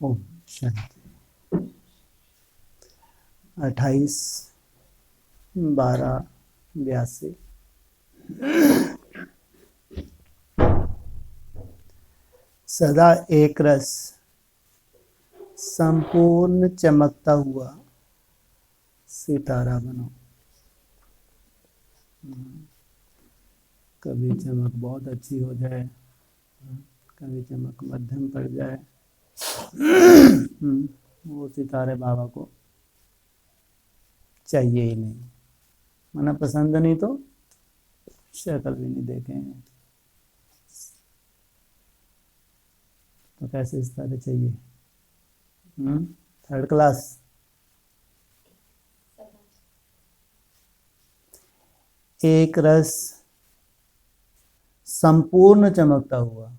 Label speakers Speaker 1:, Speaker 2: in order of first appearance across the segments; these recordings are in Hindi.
Speaker 1: ओम शांति। 28/12/82। सदा एक रस संपूर्ण चमकता हुआ सितारा बनो। कभी चमक बहुत अच्छी हो जाए, कभी चमक मध्यम पड़ जाए, वो सितारे बाबा को चाहिए ही नहीं। मना पसंद नहीं तो शक्ल भी नहीं देखेंगे, तो कैसे सितारे चाहिए? Third class. एक रस संपूर्ण चमकता हुआ,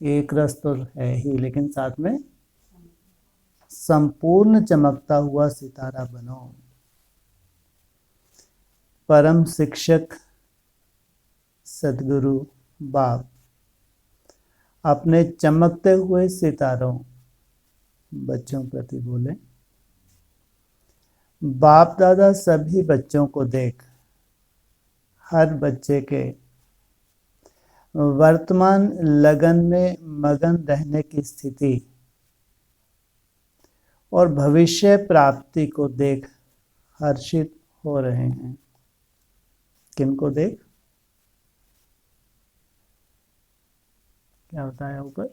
Speaker 1: एक रस तो है ही, लेकिन साथ में संपूर्ण चमकता हुआ सितारा बनो। परम शिक्षक सदगुरु बाप अपने चमकते हुए सितारों बच्चों प्रति बोले, बाप दादा सभी बच्चों को देख हर बच्चे के वर्तमान लगन में मगन रहने की स्थिति और भविष्य प्राप्ति को देख हर्षित हो रहे हैं। किनको देख? क्या बताया ऊपर?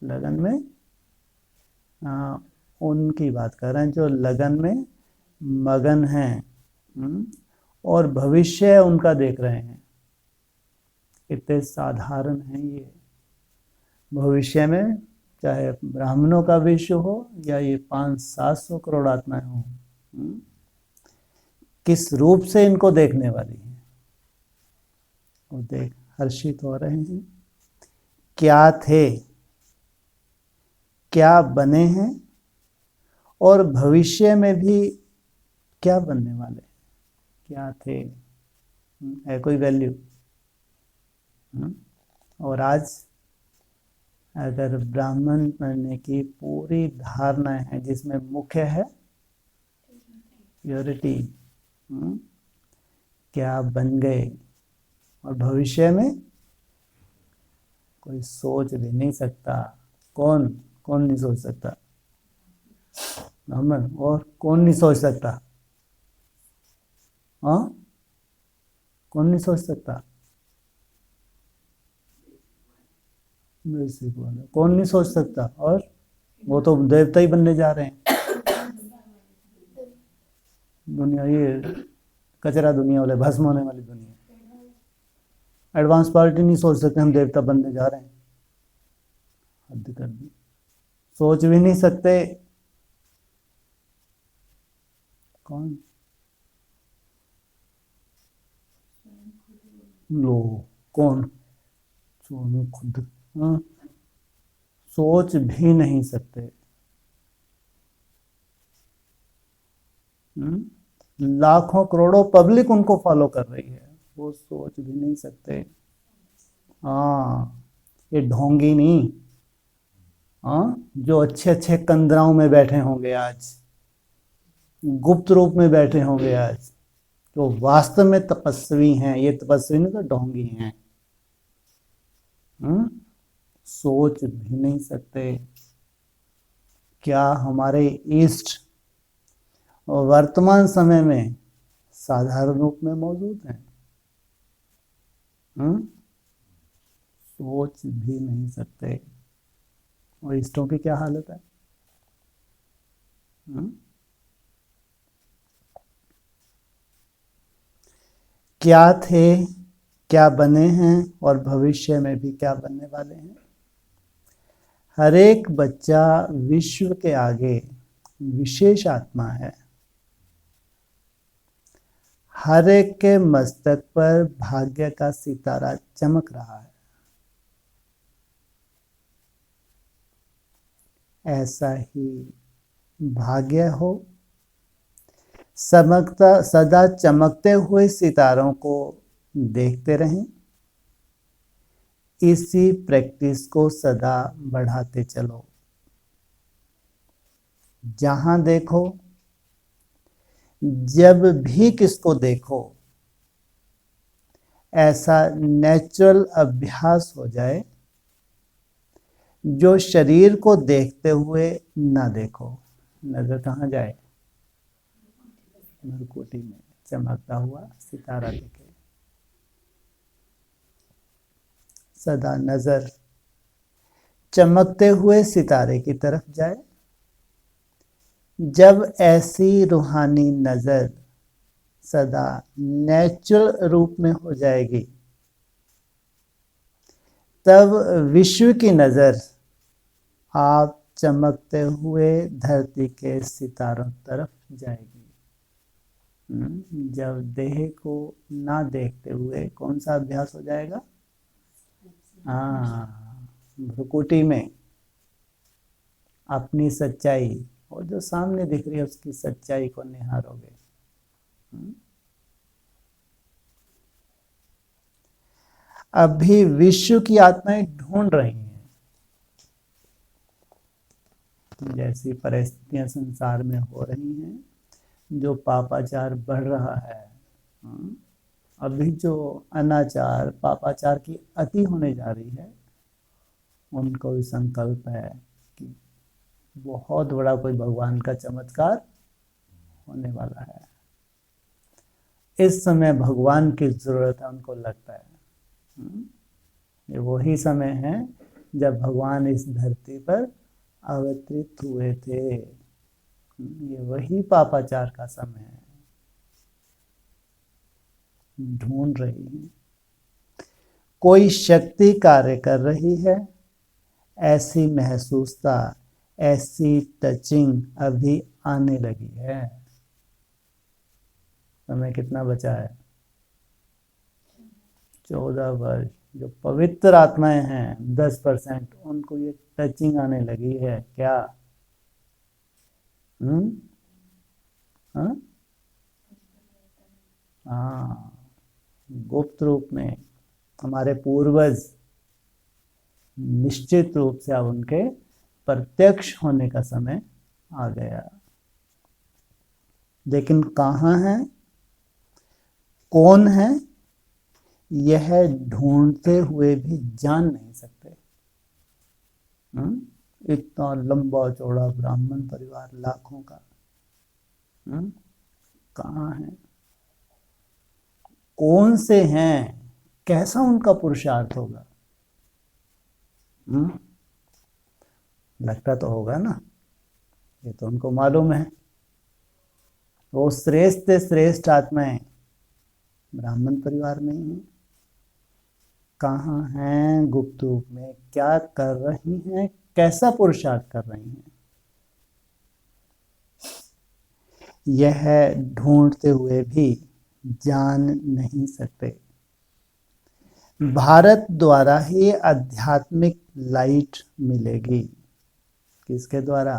Speaker 1: लगन में उनकी बात कर रहे हैं जो लगन में मगन हैं और भविष्य उनका देख रहे हैं। कितने साधारण हैं ये। भविष्य में चाहे ब्राह्मणों का विश्व हो या ये 500-700 करोड़ आत्माएं हो, किस रूप से इनको देखने वाली हैं, वो देख हर्षित हो रहे हैं। क्या थे, क्या बने हैं और भविष्य में भी क्या बनने वाले? क्या थे, है कोई वैल्यू? और आज अगर ब्राह्मण बनने की पूरी धारणा है जिसमें मुख्य है प्योरिटी, क्या बन गए, और भविष्य में कोई सोच भी नहीं सकता। कौन कौन नहीं सोच सकता? ब्राह्मण। और कौन नहीं सोच सकता? हाँ, कौन नहीं सोच सकता? बेसिक वाला कौन नहीं सोच सकता? और वो तो देवता ही बनने जा रहे हैं। दुनिया ये कचरा दुनिया वाले, भस्म होने वाली दुनिया। एडवांस पार्टी नहीं सोच सकते हम देवता बनने जा रहे हैं। हद कर दी। सोच भी नहीं सकते। कौन? लो, कौन? सोनू खुद। हाँ, सोच भी नहीं सकते। लाखों करोड़ों पब्लिक उनको फॉलो कर रही है, वो सोच भी नहीं सकते। हाँ, ये ढोंगी नहीं। हाँ, जो अच्छे अच्छे कंदराओं में बैठे होंगे आज, गुप्त रूप में बैठे होंगे आज, जो वास्तव में तपस्वी हैं, ये तपस्वी नहीं तो ढोंगी हैं। सोच भी नहीं सकते। क्या हमारे ईस्ट वर्तमान समय में साधारण रूप में मौजूद हैं? सोच भी नहीं सकते। और ईस्टों की क्या हालत है? क्या थे, क्या बने हैं और भविष्य में भी क्या बनने वाले हैं। हर एक बच्चा विश्व के आगे विशेष आत्मा है। हर एक के मस्तक पर भाग्य का सितारा चमक रहा है। ऐसा ही भाग्य हो। सदा चमकते हुए सितारों को देखते रहें। इसी प्रैक्टिस को सदा बढ़ाते चलो। जहां देखो, जब भी किसको देखो, ऐसा नेचुरल अभ्यास हो जाए जो शरीर को देखते हुए ना देखो। नजर कहाँ जाए? भ्रुकुटी में चमकता हुआ सितारा देखे। सदा नजर चमकते हुए सितारे की तरफ जाए। जब ऐसी रूहानी नजर सदा नेचुरल रूप में हो जाएगी, तब विश्व की नजर आप चमकते हुए धरती के सितारों तरफ जाएगी। जब देह को ना देखते हुए कौन सा अभ्यास हो जाएगा? हाँ, भ्रुकुटी में अपनी सच्चाई और जो सामने दिख रही है उसकी सच्चाई को निहारोगे। अभी विश्व की आत्माएं ढूंढ रही हैं। जैसी परिस्थितियां संसार में हो रही हैं, जो पापाचार बढ़ रहा है, अभी जो अनाचार पापाचार की अति होने जा रही है, उनको भी संकल्प है कि बहुत बड़ा कोई भगवान का चमत्कार होने वाला है। इस समय भगवान की जरूरत है, उनको लगता है। ये वही समय है जब भगवान इस धरती पर अवतरित हुए थे। ये वही पापाचार का समय है। ढूंढ रही है, कोई शक्ति कार्य कर रही है। ऐसी महसूसता, ऐसी टचिंग अभी आने लगी है। समय कितना बचा है? 14 वर्ष। जो पवित्र आत्माएं हैं 10%, उनको ये टचिंग आने लगी है क्या? हाँ, गुप्त रूप में हमारे पूर्वज निश्चित रूप से अब उनके प्रत्यक्ष होने का समय आ गया। लेकिन कहाँ है, कौन है, यह ढूंढते हुए भी जान नहीं सकते। इतना लंबा चौड़ा ब्राह्मण परिवार, लाखों का, कहाँ है, कौन से हैं, कैसा उनका पुरुषार्थ होगा? लगता तो होगा ना, ये तो उनको मालूम है। वो श्रेष्ठ से श्रेष्ठ आत्माएं ब्राह्मण परिवार में ही हैं। कहाँ हैं? गुप्त रूप में क्या कर रही हैं, कैसा पुरुषार्थ कर रही हैं, यह ढूंढते हुए भी जान नहीं सकते। भारत द्वारा ही आध्यात्मिक लाइट मिलेगी। किसके द्वारा?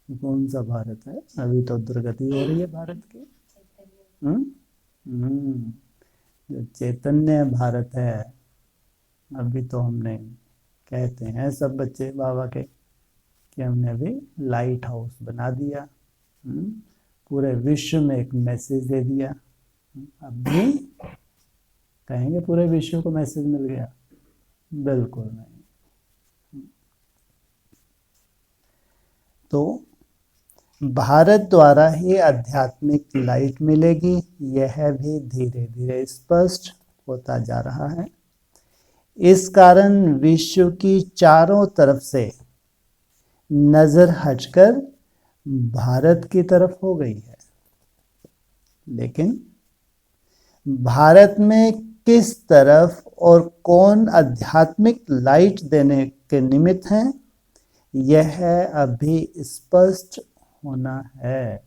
Speaker 1: कौन सा भारत है? अभी तो दुर्गति हो रही है भारत की। जो चैतन्य भारत है, अभी तो हमने, कहते हैं सब बच्चे बाबा के, कि हमने अभी लाइट हाउस बना दिया, पूरे विश्व में एक मैसेज दे दिया। अभी कहेंगे पूरे विश्व को मैसेज मिल गया? बिल्कुल नहीं। तो भारत द्वारा ही आध्यात्मिक लाइट मिलेगी, यह भी धीरे धीरे स्पष्ट होता जा रहा है। इस कारण विश्व की चारों तरफ से नजर हटकर भारत की तरफ हो गई है। लेकिन भारत में किस तरफ और कौन आध्यात्मिक लाइट देने के निमित्त हैं, यह अभी स्पष्ट होना है।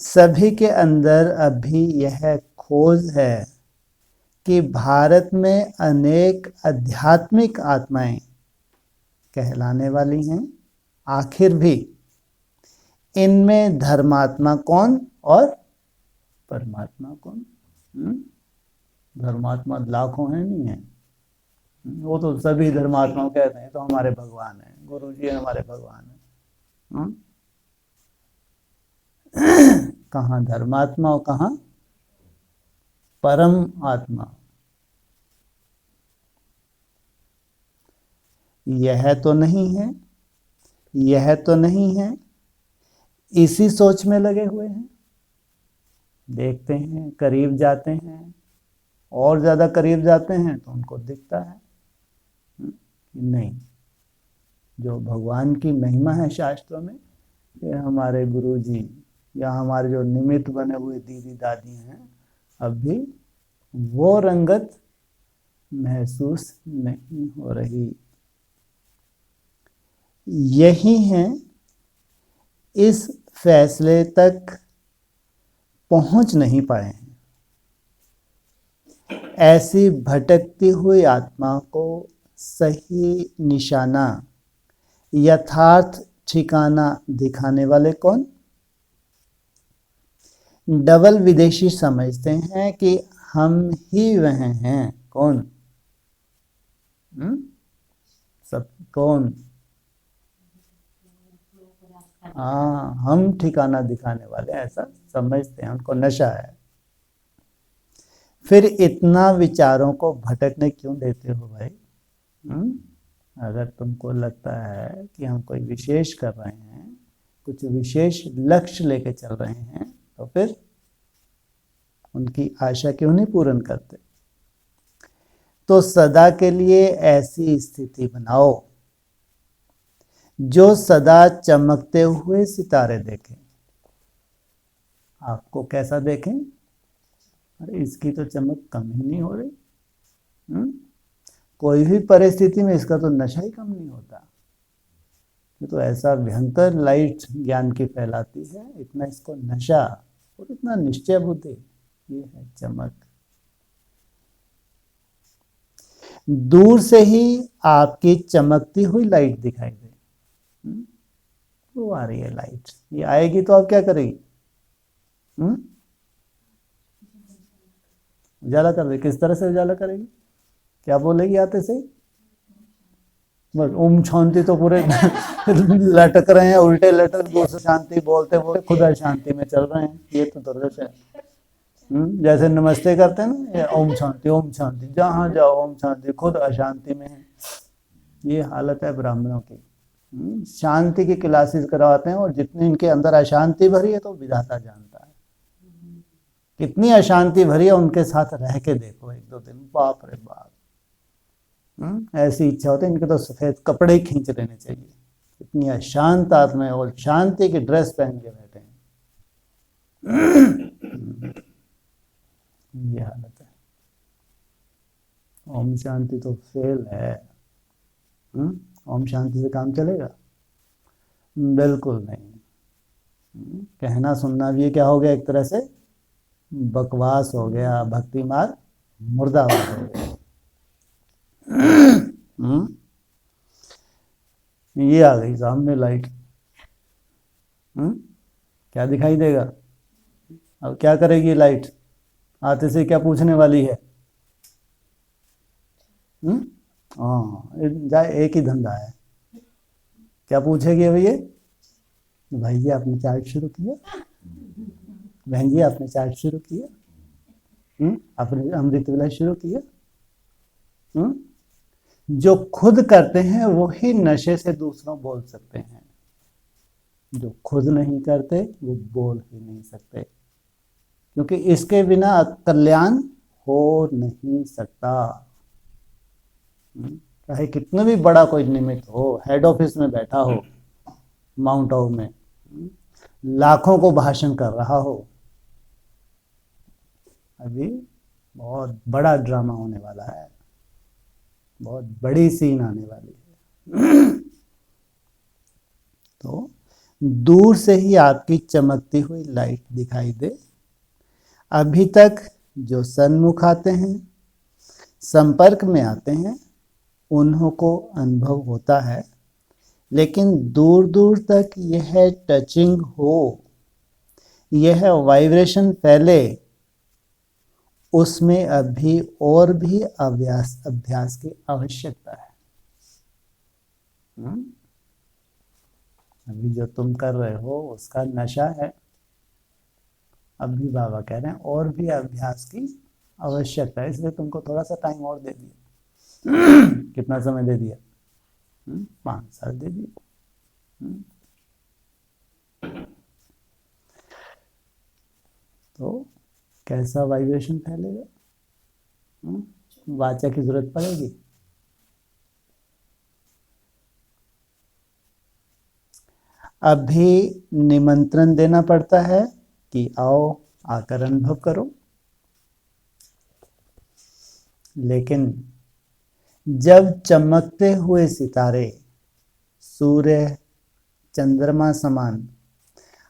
Speaker 1: सभी के अंदर अभी यह खोज है कि भारत में अनेक आध्यात्मिक आत्माएं कहलाने वाली हैं। आखिर भी इनमें धर्मात्मा कौन और परमात्मा कौन? धर्मात्मा लाखों हैं, नहीं है? वो तो सभी धर्मात्माओं कहते हैं तो हमारे भगवान है, गुरु जी हमारे भगवान है। कहाँ धर्मात्मा और कहाँ परम आत्मा? यह तो नहीं है, यह तो नहीं है, इसी सोच में लगे हुए हैं। देखते हैं, करीब जाते हैं, और ज्यादा करीब जाते हैं तो उनको दिखता है कि नहीं, जो भगवान की महिमा है शास्त्रों में, ये हमारे गुरु जी या हमारे जो निमित्त बने हुए दीदी दादी हैं, अभी वो रंगत महसूस नहीं हो रही। यही है, इस फैसले तक पहुंच नहीं पाए हैं। ऐसी भटकती हुई आत्मा को सही निशाना, यथार्थ ठिकाना दिखाने वाले कौन? डबल विदेशी समझते हैं कि हम ही वह हैं। कौन? सब कौन? हाँ, हम ठिकाना दिखाने वाले, ऐसा समझते हैं, उनको नशा है। फिर इतना विचारों को भटकने क्यों देते हो भाई? अगर तुमको लगता है कि हम कोई विशेष कर रहे हैं, कुछ विशेष लक्ष्य लेके चल रहे हैं, तो फिर उनकी आशा क्यों नहीं पूर्ण करते? तो सदा के लिए ऐसी स्थिति बनाओ जो सदा चमकते हुए सितारे देखें। आपको कैसा देखें? अरे इसकी तो चमक कम ही नहीं हो रही। कोई भी परिस्थिति में इसका तो नशा ही कम नहीं होता। ये तो ऐसा भयंकर लाइट ज्ञान की फैलाती है, इतना इसको नशा और इतना निश्चय बुद्धि, ये है चमक। दूर से ही आपकी चमकती हुई लाइट दिखाई दे, वो आ रही है लाइट, ये आएगी तो आप क्या करेगी? उजाला कर दे। किस तरह से उजाला करेगी? क्या बोलेगी आते से? बस ओम शांति तो पूरे लटक रहे हैं, उल्टे लटक, दूसरे शांति बोलते बोलते खुद अशांति में चल रहे हैं। ये तो दुर्दशा है। जैसे नमस्ते करते हैं ना, ओम शांति, जहाँ जाओ ओम शांति, खुद अशांति में है। ये हालत है ब्राह्मणों की। शांति की क्लासेस करवाते हैं और जितनी इनके अंदर अशांति भरी है तो विधाता जानता है कितनी अशांति भरी है। उनके साथ रह के देखो एक दो दिन, बाप रे बाप, ऐसी इच्छा होती है इनके तो सफेद कपड़े ही खींच लेने चाहिए। इतनी अशांत आत्मा और शांति की ड्रेस पहन के बैठे हैं। ये हालत है। ओम शांति तो फेल है। ओम शांति से काम चलेगा? बिल्कुल नहीं। कहना सुनना भी क्या हो गया? एक तरह से बकवास हो गया, भक्ति मार्ग मुर्दाबाद हो गया। ये आ गई सामने लाइट। क्या दिखाई देगा? अब क्या करेगी लाइट? आते से क्या पूछने वाली है? हाँ, एक ही धंधा है। क्या पूछेगी अभी ये? भाई जी आपने चार्ट शुरू किया? बहन जी आपने चार्ट शुरू किया? आपने अमृत विलास शुरू किया? जो खुद करते हैं वो ही नशे से दूसरों बोल सकते हैं, जो खुद नहीं करते वो बोल ही नहीं सकते, क्योंकि इसके बिना कल्याण हो नहीं सकता। चाहे कितना भी बड़ा कोई निमित्त हो, हेड ऑफिस में बैठा हो माउंट आबू में, लाखों को भाषण कर रहा हो, अभी बहुत बड़ा ड्रामा होने वाला है, बहुत बड़ी सीन आने वाली है। तो दूर से ही आपकी चमकती हुई लाइट दिखाई दे। अभी तक जो सन्मुख आते हैं, संपर्क में आते हैं, उन्हों को अनुभव होता है, लेकिन दूर दूर तक यह टचिंग हो, यह वाइब्रेशन फैले, उसमें अभी और भी अभ्यास की आवश्यकता है। अभी जो तुम कर रहे हो उसका नशा है। अभी बाबा कह रहे हैं और भी अभ्यास की आवश्यकता है, इसलिए तुमको थोड़ा सा टाइम और दे दिया। कितना समय दे दिया? 5 साल दे दिए। तो कैसा वाइब्रेशन फैलेगा? वाचा की जरूरत पड़ेगी। अभी निमंत्रण देना पड़ता है कि आओ आकर अनुभव करो, लेकिन जब चमकते हुए सितारे सूर्य चंद्रमा समान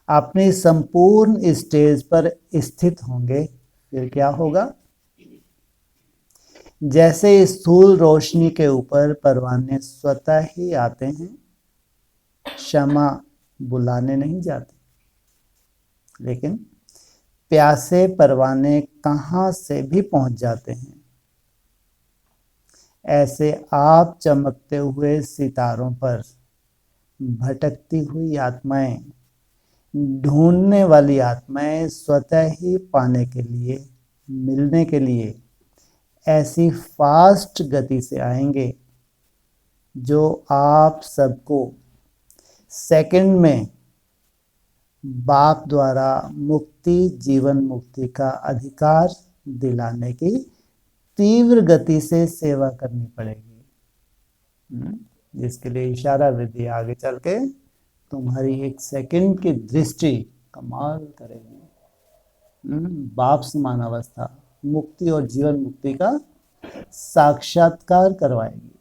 Speaker 1: अपनी संपूर्ण स्टेज पर स्थित होंगे, फिर क्या होगा? जैसे स्थूल रोशनी के ऊपर परवाने स्वतः ही आते हैं, क्षमा बुलाने नहीं जाते, लेकिन प्यासे परवाने कहां से भी पहुंच जाते हैं। ऐसे आप चमकते हुए सितारों पर भटकती हुई आत्माएं, ढूंढने वाली आत्माएं स्वतः ही पाने के लिए, मिलने के लिए ऐसी फास्ट गति से आएंगे जो आप सबको सेकंड में बाप द्वारा मुक्ति, जीवन मुक्ति का अधिकार दिलाने की तीव्र गति से सेवा करनी पड़ेगी, जिसके लिए इशारा विधि आगे चल के तुम्हारी 1 सेकंड की दृष्टि कमाल करेगी। बाप समान अवस्था, मुक्ति और जीवन मुक्ति का साक्षात्कार करवाएगी।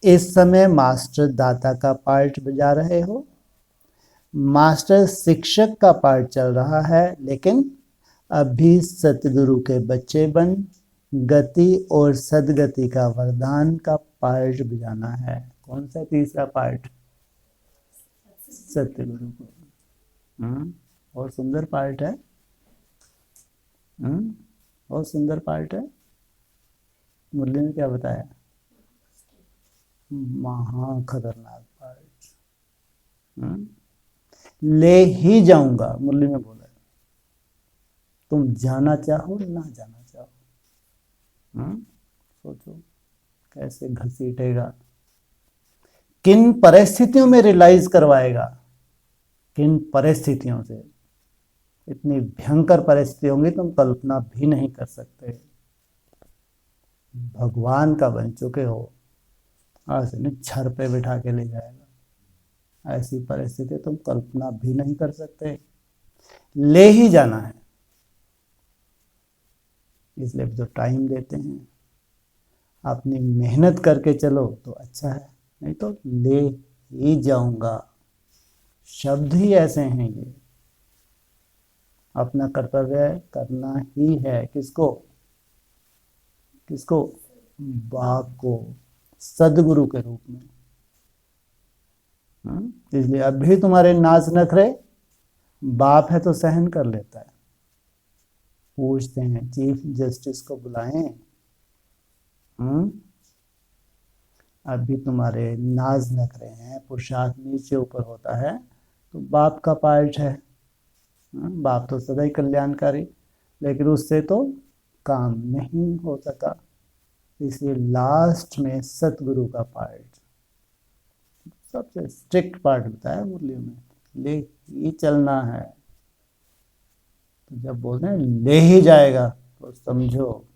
Speaker 1: इस समय मास्टर दाता का पार्ट बजा रहे हो, मास्टर शिक्षक का पार्ट चल रहा है, लेकिन अभी सतगुरु के बच्चे बन गति और सदगति का वरदान का पार्ट बजाना है। कौन सा तीसरा पार्ट? सतगुरु को। और सुंदर पार्ट है। और सुंदर पार्ट है। मुरली ने क्या बताया? महा खतरनाक पार्ट। ले ही जाऊंगा, मुरली में बोला, तुम जाना चाहो ना जाना चाहो। सोचो कैसे घसीटेगा, किन परिस्थितियों में रियलाइज करवाएगा, किन परिस्थितियों से। इतनी भयंकर परिस्थिति होंगी तुम कल्पना भी नहीं कर सकते। भगवान का बन चुके हो, आज नहीं छर पे बिठा के ले जाएगा। ऐसी परिस्थिति तुम कल्पना भी नहीं कर सकते, ले ही जाना है। इसलिए जो टाइम देते हैं, अपनी मेहनत करके चलो तो अच्छा है, नहीं तो ले ही जाऊंगा। शब्द ही ऐसे हैं ये। अपना कर्तव्य करना ही है। किसको? किसको? बाप को, सदगुरु के रूप में। इसलिए अभी तुम्हारे नाज नखरे, बाप है तो सहन कर लेता है। पूछते हैं चीफ जस्टिस को बुलाएं। अभी तुम्हारे नाज नखरे हैं, पुरुषार्थ नीचे ऊपर होता है, तो बाप का पार्ट है। बाप तो सदा ही कल्याणकारी, लेकिन उससे तो काम नहीं हो सका, इसलिए लास्ट में सतगुरु का पार्ट, सबसे स्ट्रिक्ट पार्ट बताया मुरली में, ले ही चलना है। तो जब बोलते हैं ले ही जाएगा, तो समझो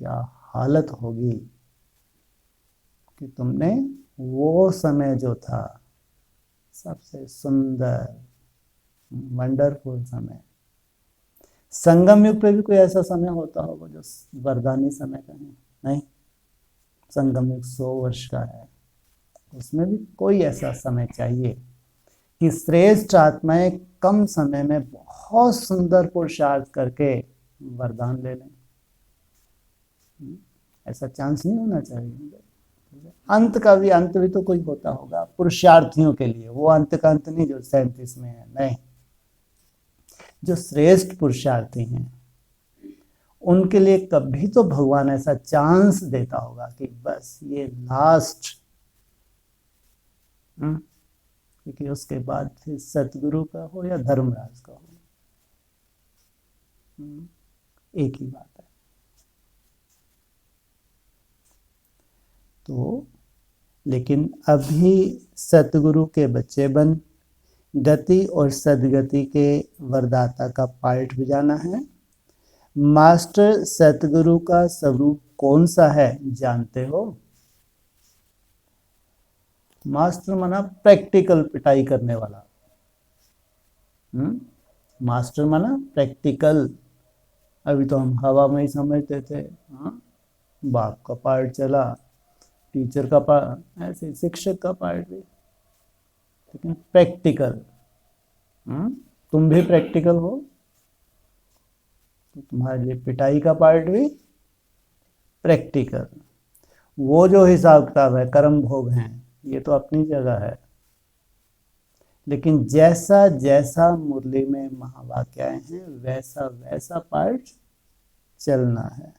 Speaker 1: क्या हालत होगी कि तुमने वो समय जो था सबसे सुंदर वंडरफुल समय, संगम युग पे भी कोई ऐसा समय होता होगा जो वरदानी समय का है? नहीं, संगम युग 100 वर्ष का है, उसमें भी कोई ऐसा समय चाहिए कि श्रेष्ठ आत्माएं कम समय में बहुत सुंदर पुरुषार्थ करके वरदान ले लें। ऐसा चांस नहीं होना चाहिए। अंत का भी अंत भी तो कोई होता होगा पुरुषार्थियों के लिए, वो अंत का अंत नहीं जो 37 में है। नहीं, जो श्रेष्ठ पुरुषार्थी हैं उनके लिए कभी तो भगवान ऐसा चांस देता होगा कि बस ये लास्ट, क्योंकि उसके बाद फिर सतगुरु का हो या धर्मराज का हो, एक ही बात है। तो लेकिन अभी सतगुरु के बच्चे बन गति और सदगति के वरदाता का पार्ट बजाना है। मास्टर सतगुरु का स्वरूप कौन सा है जानते हो? मास्टर माना प्रैक्टिकल पिटाई करने वाला। मास्टर माना प्रैक्टिकल। अभी तो हम हवा में ही समझते थे। बाप का पार्ट चला, टीचर का पार्ट, ऐसे शिक्षक का पार्ट भी, लेकिन प्रैक्टिकल। तुम भी प्रैक्टिकल हो तो तुम्हारे लिए पिटाई का पार्ट भी प्रैक्टिकल। वो जो हिसाब किताब है, कर्म भोग हैं, ये तो अपनी जगह है, लेकिन जैसा जैसा मुरली में महावाक्याएं हैं वैसा वैसा पार्ट चलना है।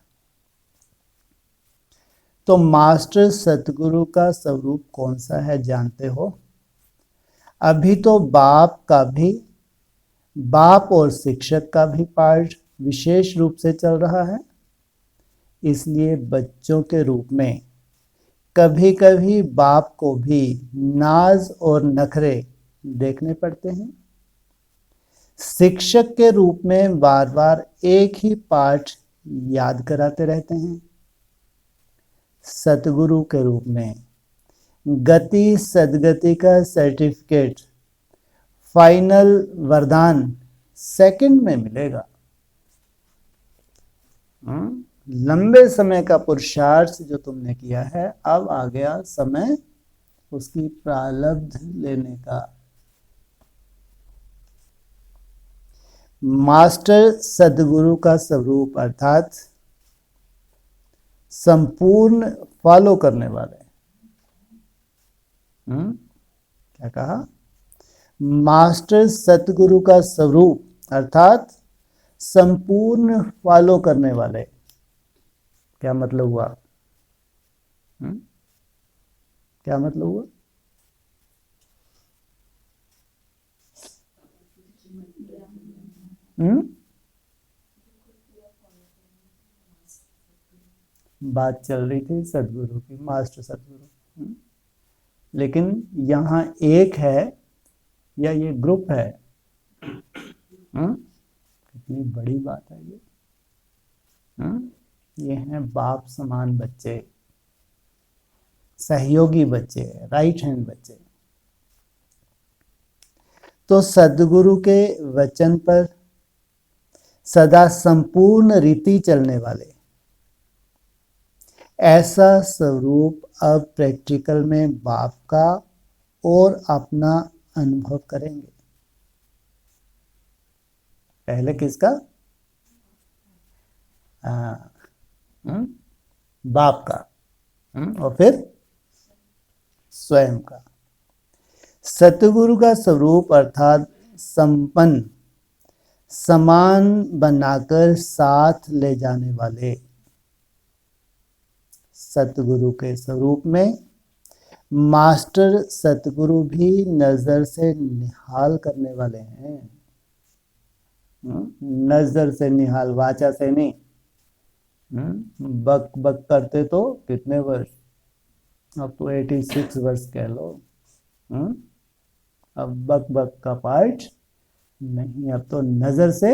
Speaker 1: तो मास्टर सतगुरु का स्वरूप कौन सा है जानते हो? अभी तो बाप और शिक्षक का भी पार्ट विशेष रूप से चल रहा है, इसलिए बच्चों के रूप में कभी कभी बाप को भी नाज और नखरे देखने पड़ते हैं। शिक्षक के रूप में बार बार एक ही पाठ याद कराते रहते हैं। सतगुरु के रूप में गति सदगति का सर्टिफिकेट, फाइनल वरदान सेकंड में मिलेगा। लंबे समय का पुरुषार्थ जो तुमने किया है, अब आ गया समय उसकी प्रारब्ध लेने का। मास्टर सदगुरु का स्वरूप अर्थात संपूर्ण फॉलो करने वाले। क्या कहा? मास्टर सतगुरु का स्वरूप अर्थात संपूर्ण फॉलो करने वाले। क्या मतलब हुआ? क्या मतलब हुआ? बात चल रही थी सदगुरु की, मास्टर सदगुरु, लेकिन यहां एक है या ये ग्रुप है? कितनी बड़ी बात है ये। ये हैं बाप समान बच्चे, सहयोगी बच्चे, राइट हैंड बच्चे। तो सदगुरु के वचन पर सदा संपूर्ण रीति चलने वाले, ऐसा स्वरूप अब प्रैक्टिकल में बाप का और अपना अनुभव करेंगे। पहले किसका? बाप का, और फिर स्वयं का। सतगुरु का स्वरूप अर्थात संपन्न, समान बनाकर साथ ले जाने वाले। सतगुरु के स्वरूप में मास्टर सतगुरु भी नजर से निहाल करने वाले हैं। नजर से निहाल, वाचा से नहीं। बक बक करते तो कितने वर्ष, अब तो 86 वर्ष कह लो। अब बक बक का पार्ट नहीं, अब तो नजर से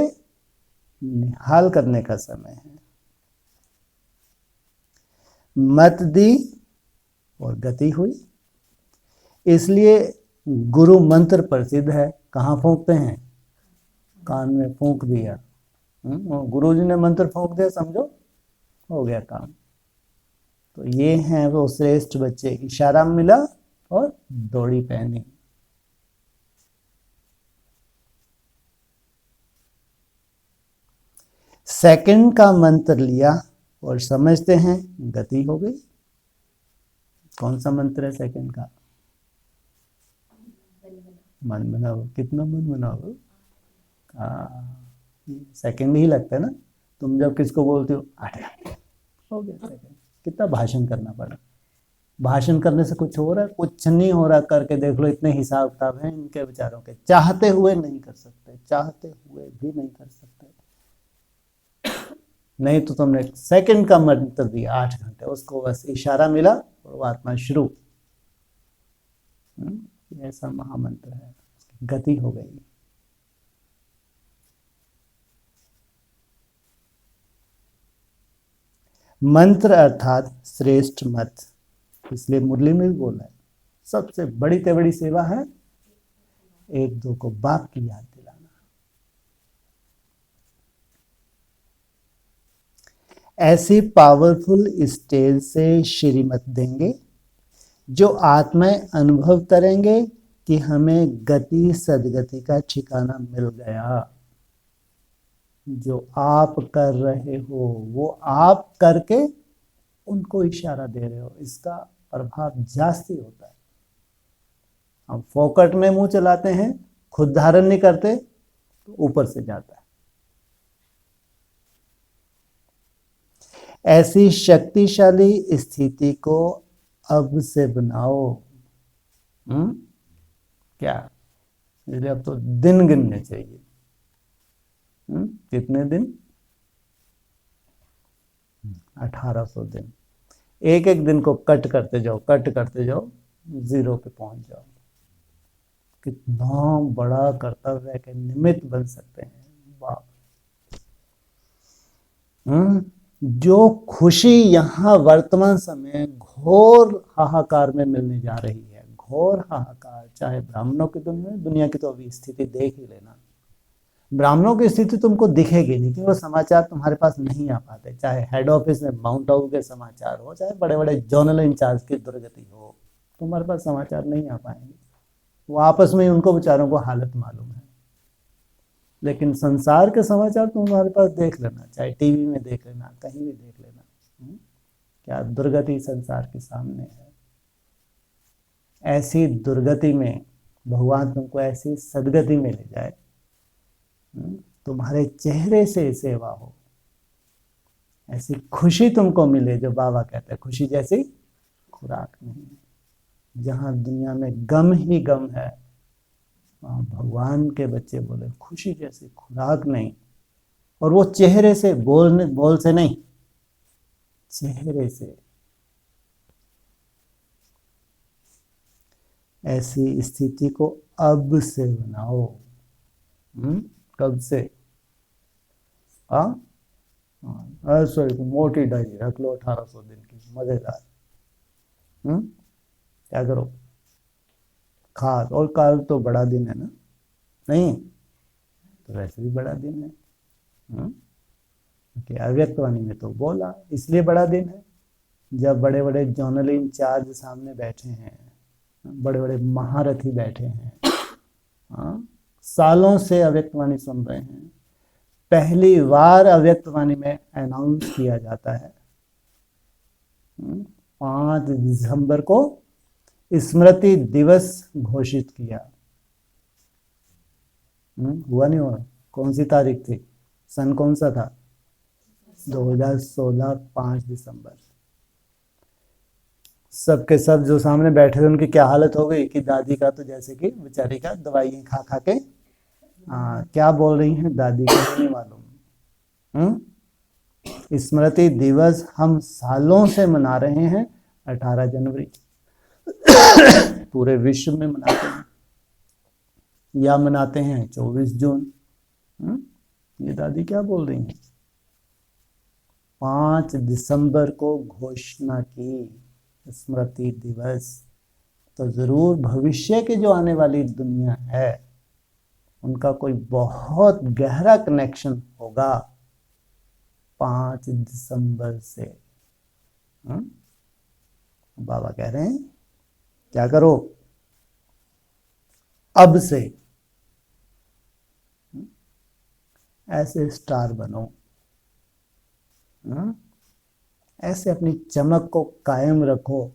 Speaker 1: निहाल करने का समय है। मत दी और गति हुई, इसलिए गुरु मंत्र प्रसिद्ध है। कहाँ फूंकते हैं? कान में फूंक दिया। गुरु जी ने मंत्र फूंक दिया, समझो हो गया काम। तो ये हैं वो श्रेष्ठ बच्चे। इशारा मिला और दौड़ी पहनी। सेकंड का मंत्र लिया और समझते हैं गति हो गई। कौन सा मंत्र है सेकंड का? मन बनाओ। कितना मन बनाओ? सेकंड ही लगता है ना। तुम जब किसको बोलते हो 8 घंटे हो गया सेकंड, कितना भाषण करना पड़ा। भाषण करने से कुछ हो रहा है? कुछ नहीं हो रहा। करके देख लो, इतने हिसाब किताब हैं इनके विचारों के, चाहते हुए नहीं कर सकते, चाहते हुए भी नहीं कर सकते। नहीं तो तुमने सेकंड का मंत्र दिया 8 घंटे, उसको बस इशारा मिला और आत्मा शुरू। ऐसा महामंत्र है, गति हो गई। मंत्र अर्थात श्रेष्ठ मत, इसलिए मुरली में भी बोला है सबसे बड़ी से बड़ी सेवा है एक दो को बाप की याद दिलाना। ऐसी पावरफुल स्टेज से श्रीमत देंगे जो आत्माएं अनुभव करेंगे कि हमें गति सदगति का ठिकाना मिल गया। जो आप कर रहे हो वो आप करके उनको इशारा दे रहे हो, इसका प्रभाव जास्ती होता है। हम फोकट में मुंह चलाते हैं, खुद धारण नहीं करते तो ऊपर से जाता है। ऐसी शक्तिशाली स्थिति को अब से बनाओ। क्या, इसलिए अब तो दिन गिनने चाहिए। कितने दिन? 1800 दिन। एक एक दिन को कट करते जाओ, कट करते जाओ, 0 पे पहुंच जाओ। कितना बड़ा कर्तव्य के निमित्त बन सकते हैं बाप। जो खुशी यहाँ वर्तमान समय घोर हाहाकार में मिलने जा रही है, घोर हाहाकार, चाहे ब्राह्मणों की दुनिया की तो अभी स्थिति देख ही लेना। ब्राह्मणों की स्थिति तुमको दिखेगी नहीं क्योंकि वो समाचार तुम्हारे पास नहीं आ पाते, चाहे हेड ऑफिस में माउंट आबू के समाचार हो, चाहे बड़े बड़े जोनल इंचार्ज की दुर्गति हो, तुम्हारे पास समाचार नहीं आ पाएंगे। वो आपस में ही उनको बेचारों को हालत मालूम है। लेकिन संसार के समाचार तुम्हारे पास देख लेना, चाहे टीवी में देख लेना, कहीं भी देख लेना, क्या दुर्गति संसार के सामने है। ऐसी दुर्गति में भगवान तुमको ऐसी सदगति में ले जाए, तुम्हारे चेहरे से सेवा हो, ऐसी खुशी तुमको मिले जो बाबा कहते हैं खुशी जैसी खुराक नहीं है। जहां दुनिया में गम ही गम है, वहां भगवान के बच्चे बोले खुशी जैसी खुराक नहीं। और वो चेहरे से, बोल से नहीं, चेहरे से। ऐसी स्थिति को अब से बनाओ। कब से? सॉरी, मोटी डायरी रख लो 1800 दिन की, मजेदार। क्या करो? खास। और कल तो बड़ा दिन है ना? नहीं तो वैसे भी बड़ा दिन है। कि अव्यक्तवाणी में तो बोला इसलिए बड़ा दिन है, जब बड़े बड़े जोनल इंचार्ज सामने बैठे हैं, बड़े बड़े महारथी बैठे हैं, सालों से अव्यक्तवाणी सुन रहे हैं, पहली बार अव्यक्तवाणी में अनाउंस किया जाता है 5 दिसंबर को स्मृति दिवस घोषित किया। हुआ नहीं हुआ? कौन सी तारीख थी? सन कौन सा था? 2016 5 दिसंबर। सबके सब जो सामने बैठे थे उनकी क्या हालत हो गई कि दादी का तो जैसे कि बेचारी का दवाई खा खा के क्या बोल रही हैं दादी को नहीं मालूम। स्मृति दिवस हम सालों से मना रहे हैं 18 जनवरी पूरे विश्व में मनाते हैं, या मनाते हैं 24 जून। ये दादी क्या बोल रही हैं? 5 दिसंबर को घोषणा की स्मृति दिवस, तो जरूर भविष्य की जो आने वाली दुनिया है उनका कोई बहुत गहरा कनेक्शन होगा 5 दिसंबर से। बाबा कह रहे हैं क्या करो? अब से ऐसे स्टार बनो, ऐसे अपनी चमक को कायम रखो,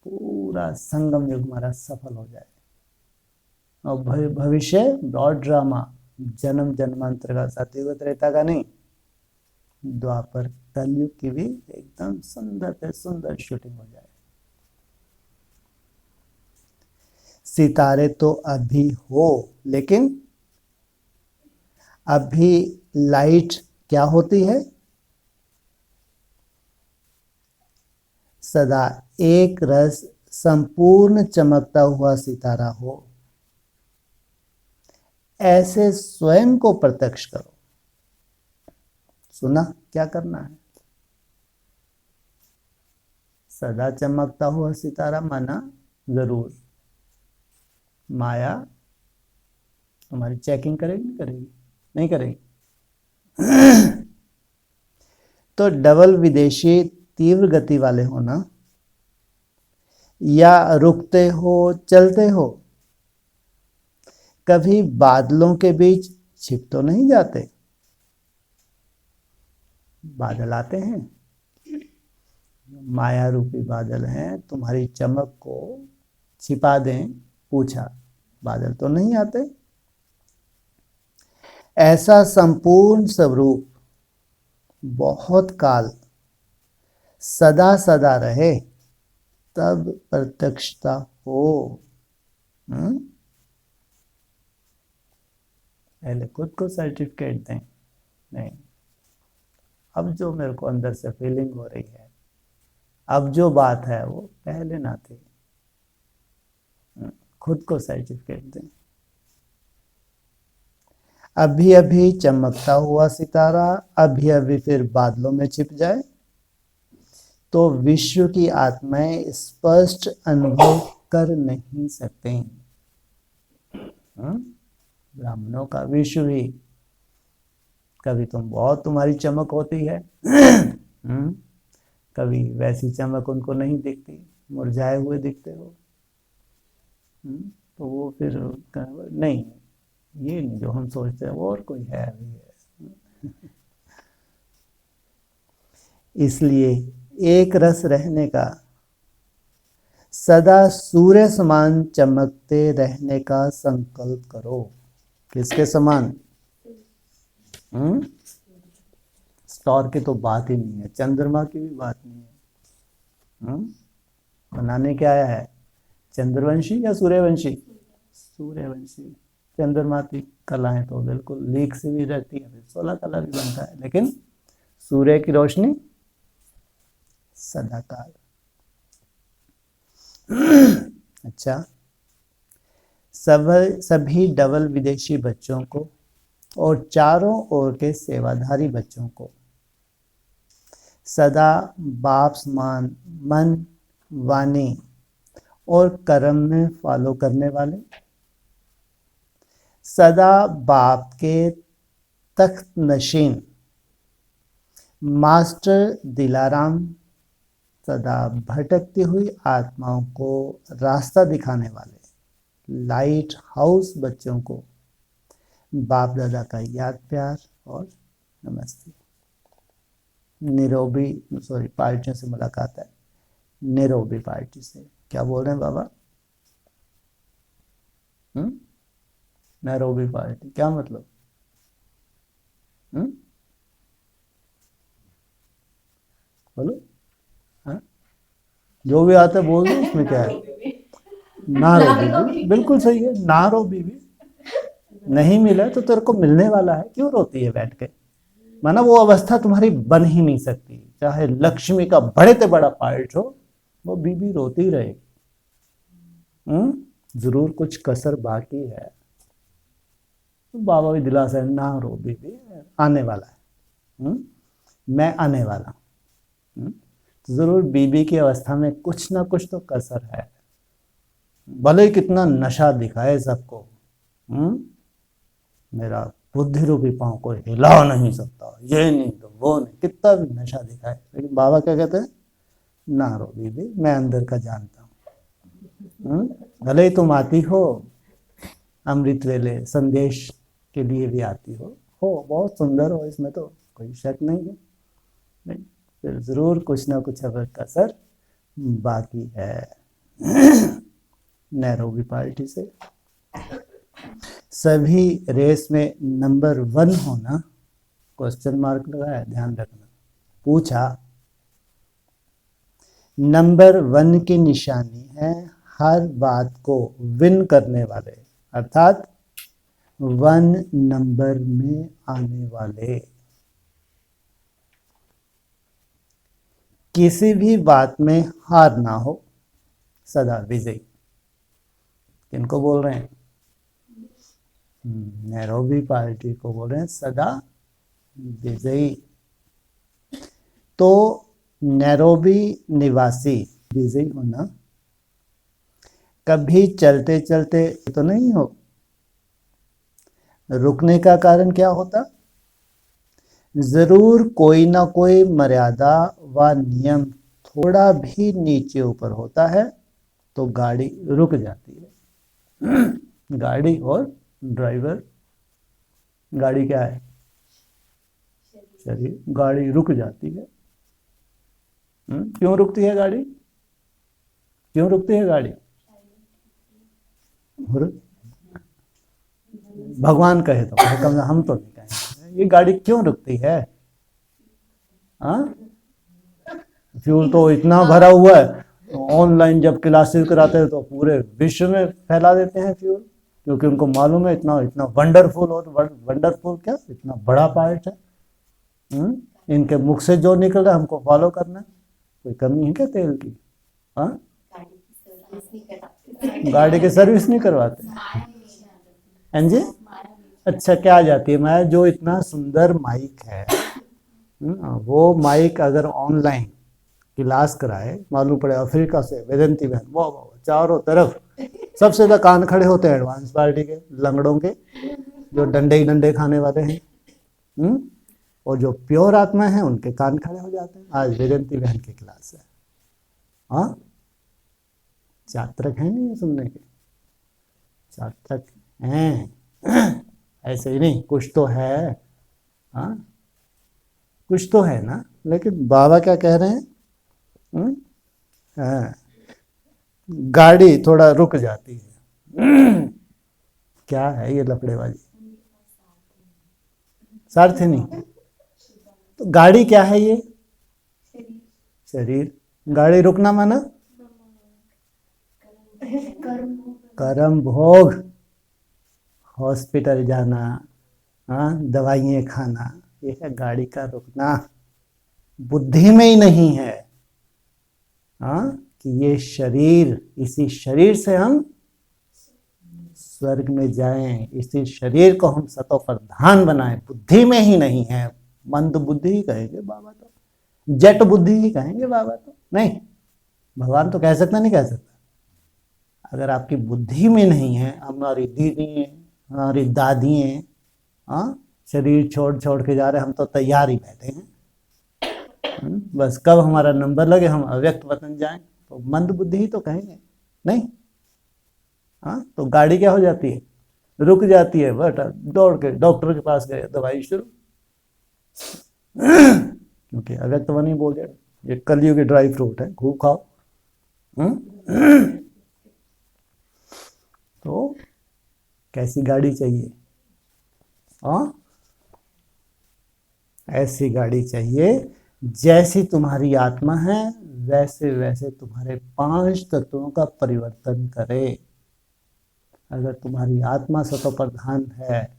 Speaker 1: पूरा संगम युग हमारा सफल हो जाए। और भविष्य ब्रॉड ड्रामा जन्म जन्मांतर का सतयुग त्रेता का नहीं, द्वापर कलयुग की भी एकदम सुंदर से सुंदर शूटिंग हो जाए। सितारे तो अभी हो, लेकिन अभी लाइट क्या होती है? सदा एक रस संपूर्ण चमकता हुआ सितारा हो, ऐसे स्वयं को प्रत्यक्ष करो। सुना क्या करना है? सदा चमकता हुआ सितारा माना जरूर माया तुम्हारी चेकिंग करेगी, नहीं करेगी? नहीं करेगी। तो डबल विदेशी तीव्र गति वाले हो ना, या रुकते हो चलते हो, कभी बादलों के बीच छिप तो नहीं जाते? बादल आते हैं, माया रूपी बादल हैं, तुम्हारी चमक को छिपा दें, पूछा, बादल तो नहीं आते? ऐसा संपूर्ण स्वरूप बहुत काल सदा सदा रहे, तब प्रत्यक्षता हो। पहले खुद को सर्टिफिकेट दें, नहीं, अब जो मेरे को अंदर से फीलिंग हो रही है, अब जो बात है वो पहले ना थी। खुद को सर्टिफिकेट दें। अभी अभी चमकता हुआ सितारा अभी अभी फिर बादलों में छिप जाए, तो विश्व की आत्माएं स्पष्ट अनुभव कर नहीं सकते। ब्राह्मणों का विश्व ही, कभी तुम्हारी चमक होती है, कभी वैसी चमक उनको नहीं दिखती, मुरझाए हुए दिखते हो। तो वो फिर नहीं, ये नहीं जो हम सोचते हैं, वो और कोई है अभी है। इसलिए एक रस रहने का, सदा सूर्य समान चमकते रहने का संकल्प करो। किसके समान? स्टार की तो बात ही नहीं है, चंद्रमा की भी बात नहीं है। बनाने क्या आया है? चंद्रवंशी या सूर्यवंशी? सूर्यवंशी। चंद्रमा की कलाएं तो बिल्कुल लीक से भी रहती है, 16 कला भी बनता है, लेकिन सूर्य की रोशनी सदाकाल। अच्छा, सभी डबल विदेशी बच्चों को और चारों ओर के सेवाधारी बच्चों को सदा बाप समान मन, वाणी और कर्म में फॉलो करने वाले, सदा बाप के तख्त नशीन मास्टर दिलाराम, सदा भटकती हुई आत्माओं को रास्ता दिखाने वाले लाइट हाउस बच्चों को बाप दादा का याद प्यार और नमस्ते। निरोबी पार्टियों से मुलाकात है, निरोबी पार्टी से। क्या बोल रहे हैं बाबा? नैरोबी पार्टी क्या मतलब? बोलो। हाँ, जो भी आता है बोल दो, उसमें क्या है? नारो बीबी, बिल्कुल सही है, नारो बीबी। नहीं मिला तो तेरे को मिलने वाला है, क्यों रोती है बैठ के? माना वो अवस्था तुम्हारी बन ही नहीं सकती, चाहे लक्ष्मी का बड़े से बड़ा पार्ट हो, वो बीबी रोती रहेगी। जरूर कुछ कसर बाकी है। तो बाबा भी दिलासा है, ना रो बीबी, आने वाला है। मैं आने वाला हूं। तो जरूर बीबी की अवस्था में कुछ ना कुछ तो कसर है, भले कितना नशा दिखाए सबको। मेरा बुद्धि रूपी पांव को हिला नहीं सकता, ये नहीं तो वो नहीं, कितना भी नशा दिखाए, लेकिन बाबा क्या कहते हैं? ना रो बीबी, मैं अंदर का जानता हूँ। भले ही तुम आती हो अमृत वेले संदेश के लिए भी आती हो बहुत सुंदर हो, इसमें तो कोई शक नहीं है, नहीं फिर जरूर कुछ ना कुछ अगर कसर बाकी है। नैरोबी पार्टी से सभी रेस में नंबर 1 होना, क्वेश्चन मार्क लगाया, ध्यान रखना, पूछा नंबर 1 की निशानी है हर बात को विन करने वाले, अर्थात 1 नंबर में आने वाले। किसी भी बात में हार ना हो, सदा विजयी। किनको बोल रहे हैं? नैरोबी पार्टी को बोल रहे हैं सदा विजयी। तो नैरोबी निवासी विजयी होना, कभी चलते चलते तो नहीं हो। रुकने का कारण क्या होता? जरूर कोई ना कोई मर्यादा व नियम थोड़ा भी नीचे ऊपर होता है तो गाड़ी रुक जाती है। गाड़ी और ड्राइवर, गाड़ी क्या है? शरीर। गाड़ी रुक जाती है। क्यों रुकती है गाड़ी? क्यों रुकती है गाड़ी? भगवान कहे तो कहे, हम तो नहीं कहेंगे। ये गाड़ी क्यों रुकती है? हाँ, फ्यूल तो इतना भरा हुआ है, ऑनलाइन जब क्लासेस कराते हैं तो पूरे विश्व में फैला देते हैं फ्यूल, क्योंकि उनको मालूम है इतना इतना वंडरफुल, और वंडरफुल क्या, इतना बड़ा पार्ट है। इनके मुख से जो निकल रहा है हमको फॉलो करना है। कोई कमी है क्या तेल की? हाँ, गाड़ी की सर्विस नहीं करवाते हैं जी? अच्छा, क्या आ जाती है? मैं जो इतना सुंदर माइक है, वो माइक अगर ऑनलाइन क्लास कराए, मालूम पड़े अफ्रीका से वेदंती बहन, वाह वाह, चारों तरफ सबसे ज्यादा कान खड़े होते हैं एडवांस पार्टी के लंगड़ों के, जो डंडे ही डंडे खाने वाले हैं। और जो प्योर आत्मा है उनके कान खड़े हो जाते हैं। आज वेदंती बहन की क्लास है। हाँ, छात्रक है नहीं सुनने के? छात्रक हैं। ऐसे ही नहीं, कुछ तो है। हाँ, कुछ तो है ना। लेकिन बाबा क्या कह रहे हैं? हाँ, गाड़ी थोड़ा रुक जाती है। क्या है ये लफड़ेबाजी? सार्थ नहीं तो गाड़ी क्या है ये? शरीर। गाड़ी रुकना माना कर्म भोग, हॉस्पिटल जाना, हाँ, दवाइयाँ खाना, ये है गाड़ी का रुकना। बुद्धि में ही नहीं है, हाँ, कि ये शरीर, इसी शरीर से हम स्वर्ग में जाएं, इसी शरीर को हम सतो प्रधान बनाएं। बुद्धि में ही नहीं है। मंद बुद्धि ही कहेंगे बाबा तो, जट बुद्धि ही कहेंगे बाबा तो। नहीं, भगवान तो कह सकता नहीं कह सकता। अगर आपकी बुद्धि में नहीं है, हमारी दीदी है, हमारी दादी है, हाँ, शरीर छोड़ छोड़ के जा रहे, हम तो तैयार ही बैठे हैं। बस कब हमारा नंबर लगे हम अव्यक्त वतन जाएं, तो मंद बुद्धि ही तो कहेंगे। नहीं, हाँ, तो गाड़ी क्या हो जाती है? रुक जाती है। बट दौड़ के डॉक्टर के पास गए, दवाई शुरू। क्योंकि अव्यक्त वन ही बोल जाए, ये कलयुग की ड्राई फ्रूट है, खूब खाओ। तो कैसी गाड़ी चाहिए? हाँ, ऐसी गाड़ी चाहिए जैसी तुम्हारी आत्मा है वैसे वैसे तुम्हारे 5 तत्वों का परिवर्तन करे। अगर तुम्हारी आत्मा सतो प्रधान है,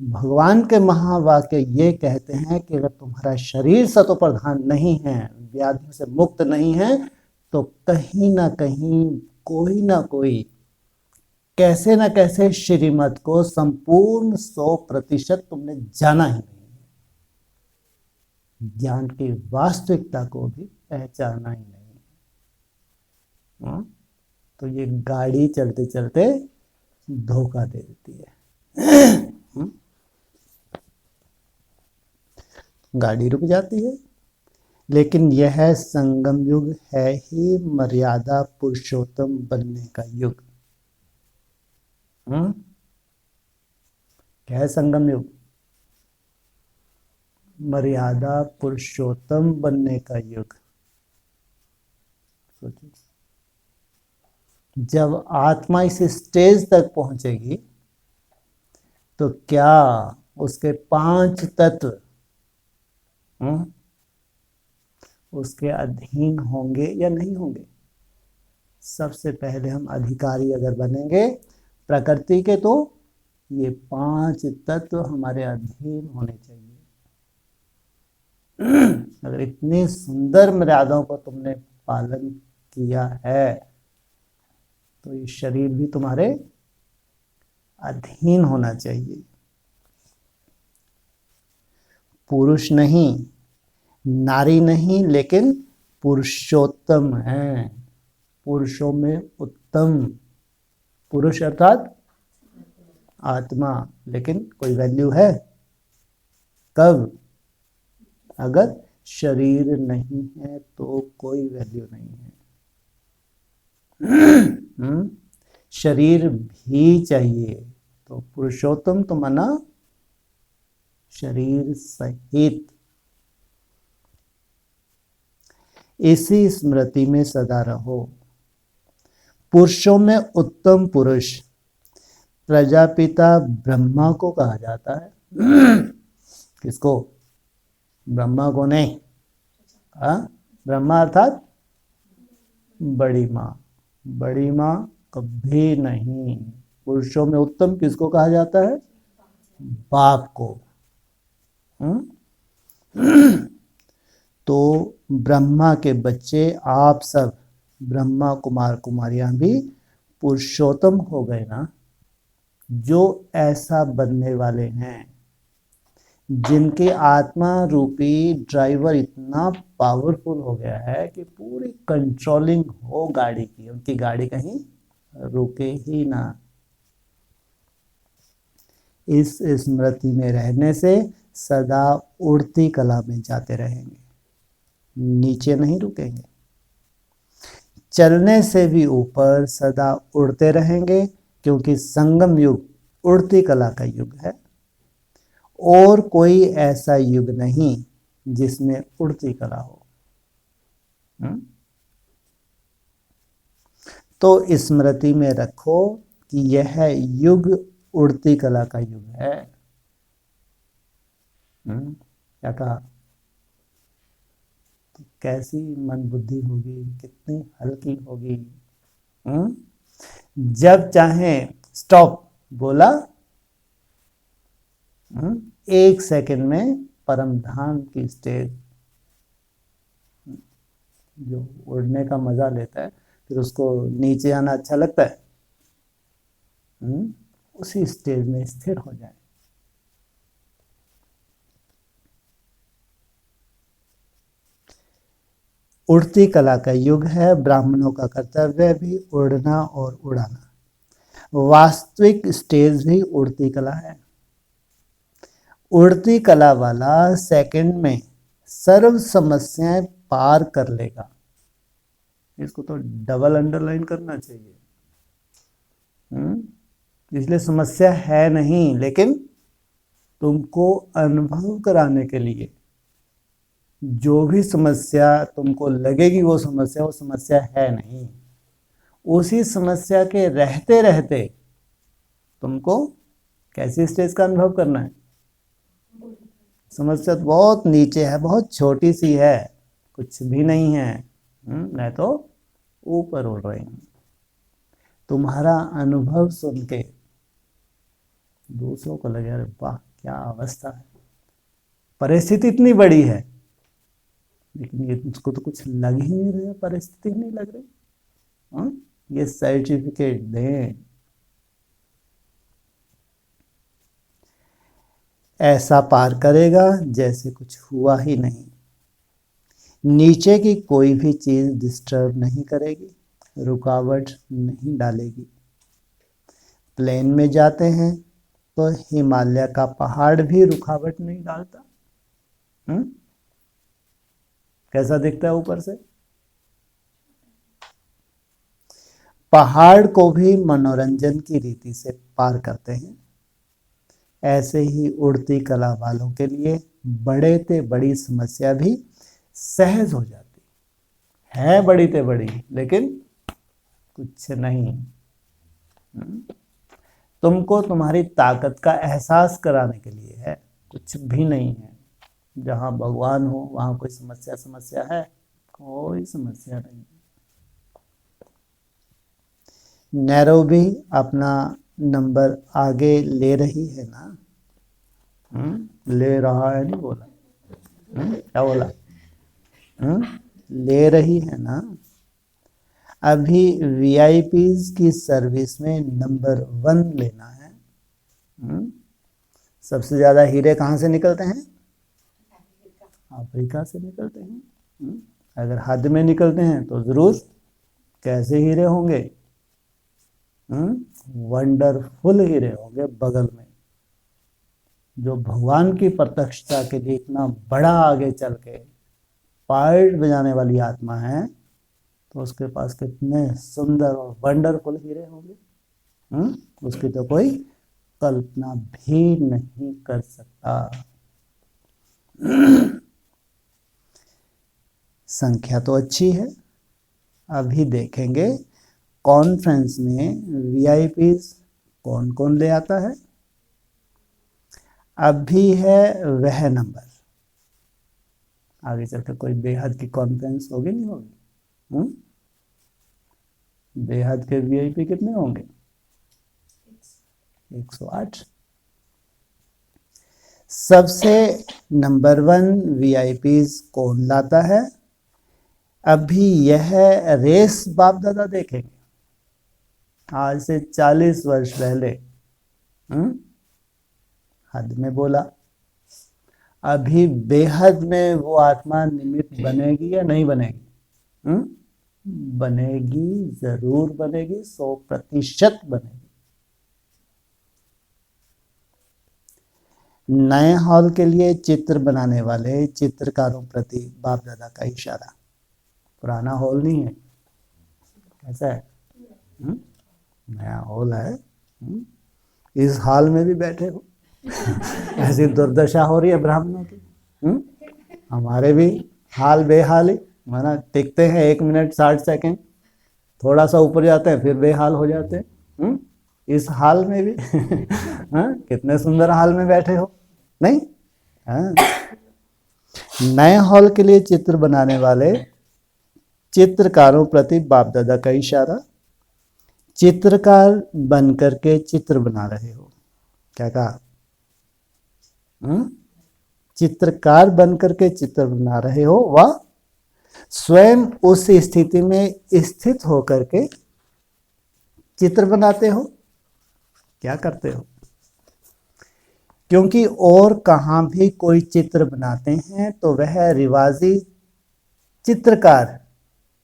Speaker 1: भगवान के महावाक्य ये कहते हैं कि अगर तुम्हारा शरीर सतो प्रधान नहीं है, व्याधियों से मुक्त नहीं है, तो कहीं ना कहीं कोई ना कोई कैसे ना कैसे श्रीमत को संपूर्ण 100% तुमने जाना ही नहीं, ज्ञान की वास्तविकता को भी पहचाना ही नहीं। तो ये गाड़ी चलते चलते धोखा दे देती है। गाड़ी रुक जाती है। लेकिन यह संगम युग है ही मर्यादा पुरुषोत्तम बनने का युग। क्या है संगम युग? मर्यादा पुरुषोत्तम बनने का युग। सोचिए, जब आत्मा इस स्टेज तक पहुंचेगी, तो क्या उसके 5 तत्व उसके अधीन होंगे या नहीं होंगे? सबसे पहले हम अधिकारी अगर बनेंगे प्रकृति के, तो ये 5 तत्व हमारे अधीन होने चाहिए। अगर इतनी सुंदर मर्यादाओं को तुमने पालन किया है तो ये शरीर भी तुम्हारे अधीन होना चाहिए। पुरुष नहीं, नारी नहीं, लेकिन पुरुषोत्तम है, पुरुषों में उत्तम। पुरुष अर्थात आत्मा, लेकिन कोई वैल्यू है कब? अगर शरीर नहीं है तो कोई वैल्यू नहीं है। शरीर भी चाहिए, तो पुरुषोत्तम तो मना शरीर सहित। इसी स्मृति में सदा रहो। पुरुषों में उत्तम पुरुष प्रजापिता ब्रह्मा को कहा जाता है। किसको? ब्रह्मा को नहीं, ब्रह्मा अर्थात बड़ी माँ। बड़ी माँ कभी नहीं। पुरुषों में उत्तम किसको कहा जाता है? बाप को। तो ब्रह्मा के बच्चे आप सब, ब्रह्मा कुमार कुमारियां भी पुरुषोत्तम हो गए ना, जो ऐसा बनने वाले हैं, जिनके आत्मा रूपी ड्राइवर इतना पावरफुल हो गया है कि पूरी कंट्रोलिंग हो गाड़ी की, उनकी गाड़ी कहीं रुके ही ना। इस स्मृति में रहने से सदा उड़ती कला में जाते रहेंगे, नीचे नहीं रुकेंगे। चलने से भी ऊपर सदा उड़ते रहेंगे, क्योंकि संगम युग उड़ती कला का युग है, और कोई ऐसा युग नहीं जिसमें उड़ती कला हो। तो स्मृति में रखो कि यह युग उड़ती कला का युग है। क्या कहा? तो कैसी मन बुद्धि होगी, कितनी हल्की होगी। जब चाहे स्टॉप बोला, 1 सेकंड में परम धाम की स्टेज। जो उड़ने का मजा लेता है फिर उसको नीचे आना अच्छा लगता है, उसी स्टेज में स्थिर हो जाए। उड़ती कला का युग है। ब्राह्मणों का कर्तव्य भी उड़ना और उड़ाना। वास्तविक स्टेज भी उड़ती कला है। उड़ती कला वाला सेकंड में सर्व समस्याएं पार कर लेगा। इसको तो डबल अंडरलाइन करना चाहिए। इसलिए समस्या है नहीं, लेकिन तुमको अनुभव कराने के लिए जो भी समस्या तुमको लगेगी वो समस्या है नहीं। उसी समस्या के रहते रहते तुमको कैसी स्टेज का अनुभव करना है? समस्या तो बहुत नीचे है, बहुत छोटी सी है, कुछ भी नहीं है, मैं तो ऊपर उड़ रही हूं। तुम्हारा अनुभव सुन के दूसरों को लगे अरे वाह क्या अवस्था है, परिस्थिति इतनी बड़ी है, लेकिन ये उसको तो कुछ लग ही नहीं रहा, परिस्थिति नहीं लग रही। ये सर्टिफिकेट दें। ऐसा पार करेगा जैसे कुछ हुआ ही नहीं। नीचे की कोई भी चीज डिस्टर्ब नहीं करेगी, रुकावट नहीं डालेगी। प्लेन में जाते हैं तो हिमालय का पहाड़ भी रुकावट नहीं डालता। कैसा दिखता है ऊपर से? पहाड़ को भी मनोरंजन की रीति से पार करते हैं। ऐसे ही उड़ती कला वालों के लिए बड़े ते बड़ी समस्या भी सहज हो जाती है। बड़ी ते बड़ी, लेकिन कुछ नहीं। तुमको तुम्हारी ताकत का एहसास कराने के लिए है, कुछ भी नहीं है। जहाँ भगवान हो वहाँ कोई समस्या है? कोई समस्या नहीं। नैरोबी अपना नंबर आगे ले रही है ना? ले रहा है नहीं बोला, क्या बोला? ले रही है ना? अभी वीआईपीज की सर्विस में नंबर 1 लेना है। सबसे ज्यादा हीरे कहाँ से निकलते हैं? अफ्रीका से निकलते हैं। अगर हद में निकलते हैं तो जरूर कैसे हीरे होंगे? वंडरफुल हीरे होंगे बगल में। जो भगवान की प्रत्यक्षता के लिए इतना बड़ा आगे चल के पार्ट बजाने वाली आत्मा है, तो उसके पास कितने सुंदर और वंडरफुल हीरे होंगे। उसकी तो कोई कल्पना भी नहीं कर सकता। संख्या तो अच्छी है। अभी देखेंगे कॉन्फ्रेंस में वीआईपीज कौन कौन ले आता है। अभी है वह नंबर, आगे चलकर कोई बेहद की कॉन्फ्रेंस होगी नहीं होगी? बेहद के वीआईपी कितने होंगे? 108। सबसे नंबर 1 वीआईपीज कौन लाता है? अभी यह रेस बाप दादा देखेंगे। आज से 40 वर्ष पहले हद में बोला। अभी बेहद में वो आत्मा निमित्त बनेगी या नहीं बनेगी? बनेगी, जरूर बनेगी, 100% बनेगी। नए हॉल के लिए चित्र बनाने वाले चित्रकारों प्रति बाप दादा का इशारा। पुराना हॉल नहीं है, कैसा है? नया हॉल है। इस हाल में भी बैठे हो। ऐसी दुर्दशा हो रही है ब्राह्मणों की। हमारे भी हाल बेहाल ही, माना टिकते हैं 1 मिनट 60 सेकेंड, थोड़ा सा ऊपर जाते हैं फिर बेहाल हो जाते हैं। इस हाल में भी कितने सुंदर हाल में बैठे हो, नहीं? नए हॉल के लिए चित्र बनाने वाले चित्रकारों प्रति बाप दादा का इशारा। चित्रकार बनकर के चित्र बना रहे हो। क्या कहा? चित्रकार बनकर के चित्र बना रहे हो, वह स्वयं उस स्थिति में स्थित होकर के चित्र बनाते हो। क्या करते हो? क्योंकि और कहाँ भी कोई चित्र बनाते हैं तो वह रिवाजी चित्रकार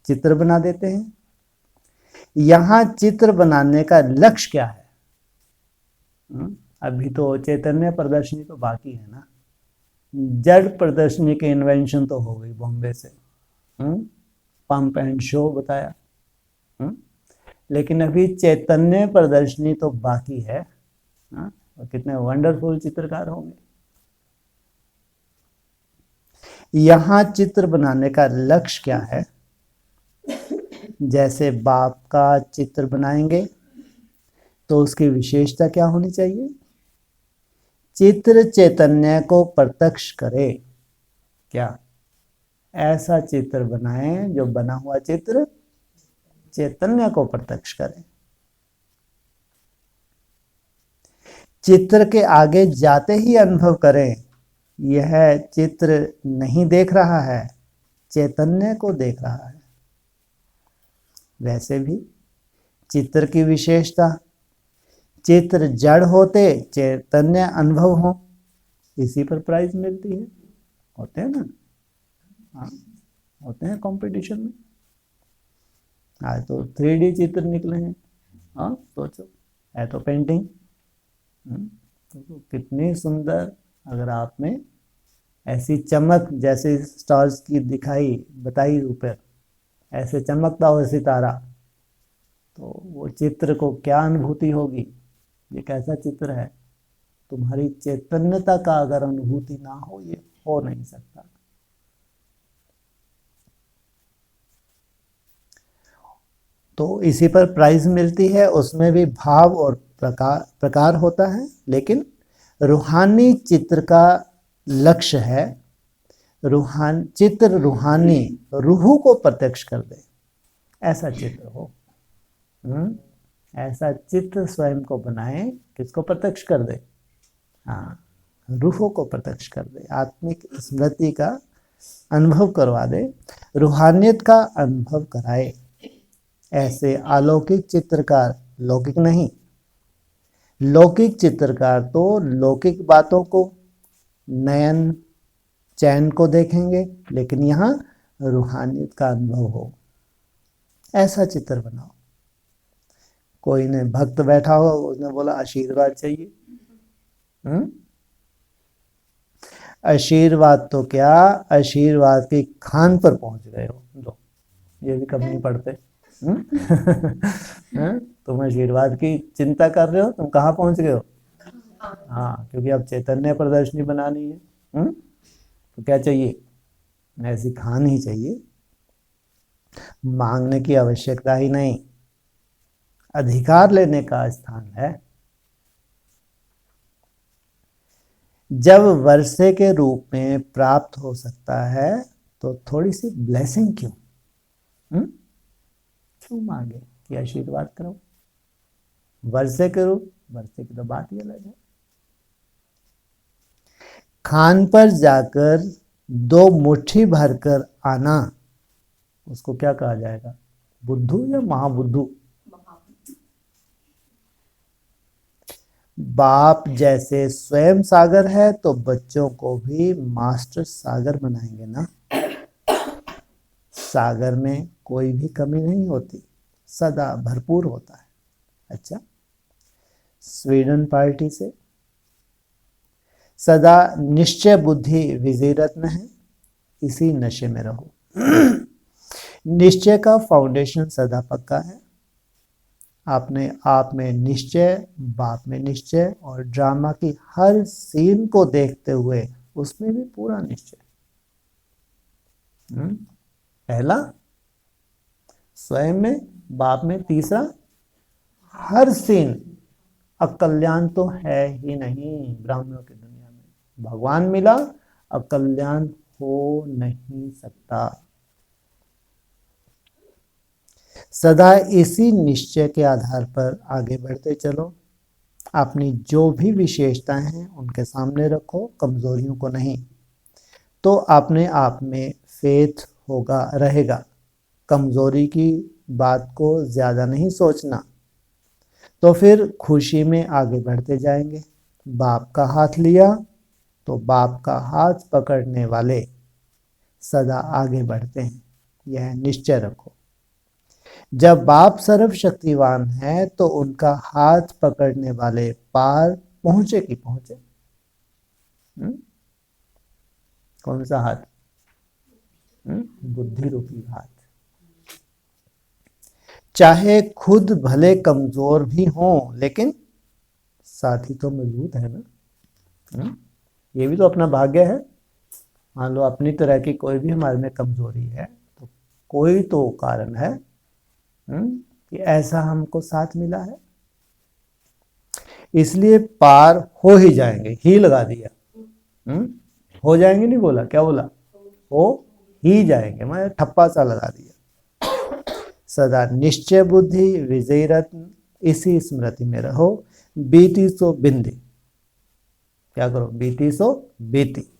Speaker 1: चित्र बना देते हैं। यहां चित्र बनाने का लक्ष्य क्या है? अभी तो चैतन्य प्रदर्शनी तो बाकी है ना। जड़ प्रदर्शनी के इन्वेंशन तो हो गई बॉम्बे से, पंप एंड शो बताया। लेकिन अभी चैतन्य प्रदर्शनी तो बाकी है। और कितने वंडरफुल चित्रकार होंगे। यहां चित्र बनाने का लक्ष्य क्या है? जैसे बाप का चित्र बनाएंगे तो उसकी विशेषता क्या होनी चाहिए? चित्र चैतन्य को प्रत्यक्ष करे। क्या? ऐसा चित्र बनाएं जो बना हुआ चित्र चैतन्य को प्रत्यक्ष करे। चित्र के आगे जाते ही अनुभव करें, यह चित्र नहीं देख रहा है, चैतन्य को देख रहा है। वैसे भी चित्र की विशेषता, चित्र जड़ होते चैतन्य अनुभव हो, इसी पर प्राइज मिलती है। होते हैं ना? हाँ, होते हैं कंपटीशन में। आज तो 3D चित्र निकले हैं। हाँ, सोचो, है तो पेंटिंग। तो कितनी सुंदर, अगर आप में ऐसी चमक जैसे स्टार्स की दिखाई बताई ऊपर, ऐसे चमकता हो सितारा, तो वो चित्र को क्या अनुभूति होगी? ये कैसा चित्र है? तुम्हारी चैतन्यता का अगर अनुभूति ना हो, ये हो नहीं सकता। तो इसी पर प्राइज मिलती है। उसमें भी भाव और प्रकार होता है, लेकिन रूहानी चित्र का लक्ष्य है चित्र रूहानी रूह को प्रत्यक्ष कर दे, ऐसा चित्र हो। ऐसा चित्र स्वयं को बनाए, किसको प्रत्यक्ष कर दे? हाँ, रूह को प्रत्यक्ष कर दे, आत्मिक स्मृति का अनुभव करवा दे, रूहानियत का अनुभव कराए। ऐसे अलौकिक चित्रकार, लौकिक नहीं, लौकिक चित्रकार तो लौकिक बातों को, नयन चैन को देखेंगे, लेकिन यहाँ रूहानियत का अनुभव हो, ऐसा चित्र बनाओ। कोई ने भक्त बैठा होगा, उसने बोला आशीर्वाद चाहिए। आशीर्वाद तो क्या, आशीर्वाद की खान पर पहुंच गए हो। लो, ये भी कम नहीं पढ़ते। तुम आशीर्वाद की चिंता कर रहे हो, तुम कहाँ पहुंच गए हो? हाँ, क्योंकि अब चैतन्य प्रदर्शनी बनानी है। तो क्या चाहिए? ऐसी खान ही चाहिए, मांगने की आवश्यकता ही नहीं, अधिकार लेने का स्थान है। जब वर्षे के रूप में प्राप्त हो सकता है, तो थोड़ी सी ब्लेसिंग क्यों? क्यों मांगे कि आशीर्वाद करो? वर्षे के रूप, वर्षे की तो बात ही अलग है। खान पर जाकर 2 मुट्ठी भरकर आना, उसको क्या कहा जाएगा? बुद्धू या महाबुद्धू? बाप जैसे स्वयं सागर है, तो बच्चों को भी मास्टर सागर बनाएंगे ना। सागर में कोई भी कमी नहीं होती, सदा भरपूर होता है। अच्छा, स्वीडन पार्टी से सदा निश्चय बुद्धि विजय रत्न है, इसी नशे में रहो। निश्चय का फाउंडेशन सदा पक्का है। आपने आप में निश्चय, बाप में निश्चय, और ड्रामा की हर सीन को देखते हुए उसमें भी पूरा निश्चय। पहला स्वयं में, बाप में, तीसरा हर सीन। अकल्याण तो है ही नहीं ब्राह्मणों की दुनिया में। भगवान मिला, अकल्याण हो नहीं सकता। सदा इसी निश्चय के आधार पर आगे बढ़ते चलो। अपनी जो भी विशेषताएं हैं उनके सामने रखो, कमजोरियों को नहीं। तो अपने आप में फेथ होगा, रहेगा। कमजोरी की बात को ज्यादा नहीं सोचना, तो फिर खुशी में आगे बढ़ते जाएंगे। बाप का हाथ लिया तो बाप का हाथ पकड़ने वाले सदा आगे बढ़ते हैं, यह निश्चय रखो। जब बाप सर्वशक्तिवान है तो उनका हाथ पकड़ने वाले पार पहुंचे कि पहुंचे। कौन सा हाथ? बुद्धि रूपी हाथ। चाहे खुद भले कमजोर भी हों, लेकिन साथी तो मजबूत है ना। ये भी तो अपना भाग्य है। मान लो अपनी तरह की कोई भी हमारे में कमजोरी है, तो कोई तो कारण है कि ऐसा हमको साथ मिला है, इसलिए पार हो ही जाएंगे। ही लगा दिया। हो जाएंगे नहीं बोला, क्या बोला? हो ही जाएंगे, मैं ठप्पा सा लगा दिया। सदा निश्चय बुद्धि विजय रत्न, इसी स्मृति में रहो। बीती सो बिंदी, क्या करो? बीती सो बीती,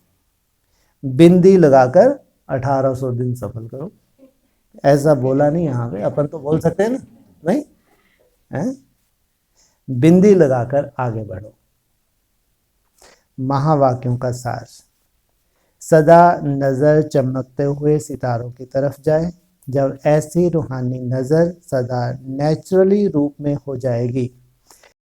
Speaker 1: बिंदी लगाकर 1800 दिन सफल करो। ऐसा बोला नहीं यहाँ पे, अपन तो बोल सकते हैं ना, नहीं है? बिंदी लगाकर आगे बढ़ो। महावाक्यों का सार, सदा नजर चमकते हुए सितारों की तरफ जाए। जब ऐसी रूहानी नजर सदा नेचुरली रूप में हो जाएगी,